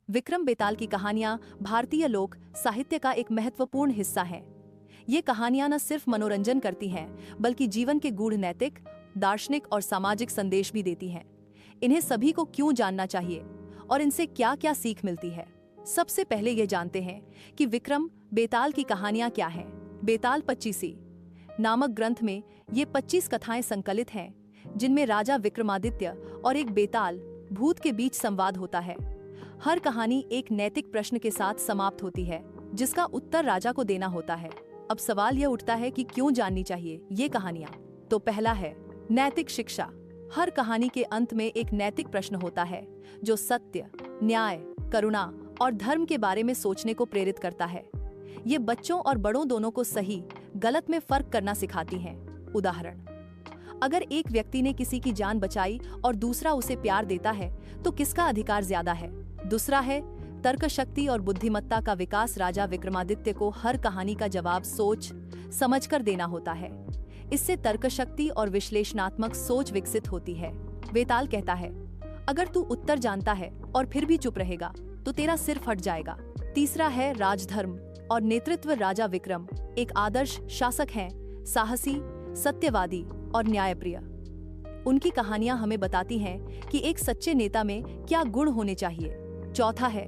विक्रम बेताल की कहानियां भारतीय लोक साहित्य का एक महत्वपूर्ण हिस्सा हैं। ये कहानियां न सिर्फ मनोरंजन करती हैं, बल्कि जीवन के गूढ़ नैतिक, दार्शनिक और सामाजिक संदेश भी देती हैं। इन्हें सभी को क्यों जानना चाहिए और इनसे क्या क्या सीख मिलती है। सबसे पहले ये जानते हैं कि विक्रम बेताल की कहानियां क्या हैं। बेताल पच्चीसी नामक ग्रंथ में ये 25 कथाएं संकलित हैं, जिनमें राजा विक्रमादित्य और एक बेताल भूत के बीच संवाद होता है। हर कहानी एक नैतिक प्रश्न के साथ समाप्त होती है, जिसका उत्तर राजा को देना होता है। अब सवाल यह उठता है कि क्यों जाननी चाहिए ये कहानियां। तो पहला है नैतिक शिक्षा। हर कहानी के अंत में एक नैतिक प्रश्न होता है, जो सत्य, न्याय, करुणा और धर्म के बारे में सोचने को प्रेरित करता है। ये बच्चों और बड़ों दोनों को सही गलत में फर्क करना सिखाती हैं। उदाहरण, अगर एक व्यक्ति ने किसी की जान बचाई और दूसरा उसे प्यार देता है, तो किसका अधिकार ज्यादा है। दूसरा है तर्क शक्ति और बुद्धिमत्ता का विकास। राजा विक्रमादित्य को हर कहानी का जवाब सोच समझकर देना होता है। इससे तर्क शक्ति और विश्लेषणात्मक सोच विकसित होती है। बेताल कहता है, अगर तू उत्तर जानता है और फिर भी चुप रहेगा तो तेरा सिर फट जाएगा। तीसरा है राजधर्म और नेतृत्व। राजा विक्रम एक आदर्श शासक हैं, साहसी, सत्यवादी और न्यायप्रिय। उनकी कहानियां हमें बताती हैं कि एक सच्चे नेता में क्या गुण होने चाहिए। चौथा है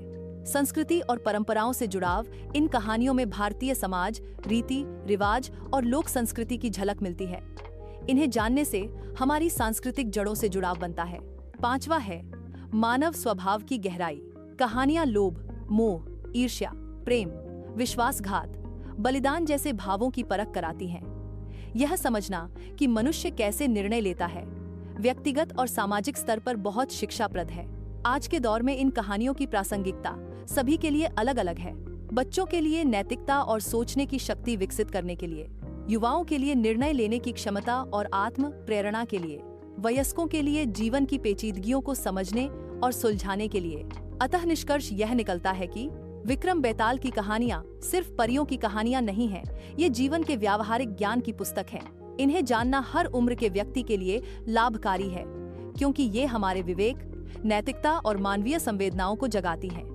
संस्कृति और परंपराओं से जुड़ाव। इन कहानियों में भारतीय समाज, रीति रिवाज और लोक संस्कृति की झलक मिलती है। इन्हें जानने से हमारी सांस्कृतिक जड़ों से जुड़ाव बनता है। पांचवा है मानव स्वभाव की गहराई। कहानियां लोभ, मोह, ईर्ष्या, प्रेम, विश्वासघात, बलिदान जैसे भावों की परख कराती हैं। यह समझना कि मनुष्य कैसे निर्णय लेता है, व्यक्तिगत और सामाजिक स्तर पर बहुत शिक्षाप्रद है। आज के दौर में इन कहानियों की प्रासंगिकता सभी के लिए अलग अलग है। बच्चों के लिए नैतिकता और सोचने की शक्ति विकसित करने के लिए, युवाओं के लिए निर्णय लेने की क्षमता और आत्म प्रेरणा के लिए, वयस्कों के लिए जीवन की पेचीदगियों को समझने और सुलझाने के लिए। अतः निष्कर्ष यह निकलता है कि विक्रम बेताल की कहानियां सिर्फ परियों की कहानियां नहीं हैं, ये जीवन के व्यावहारिक ज्ञान की पुस्तक है। इन्हें जानना हर उम्र के व्यक्ति के लिए लाभकारी है, क्योंकि ये हमारे विवेक, नैतिकता और मानवीय संवेदनाओं को जगाती हैं।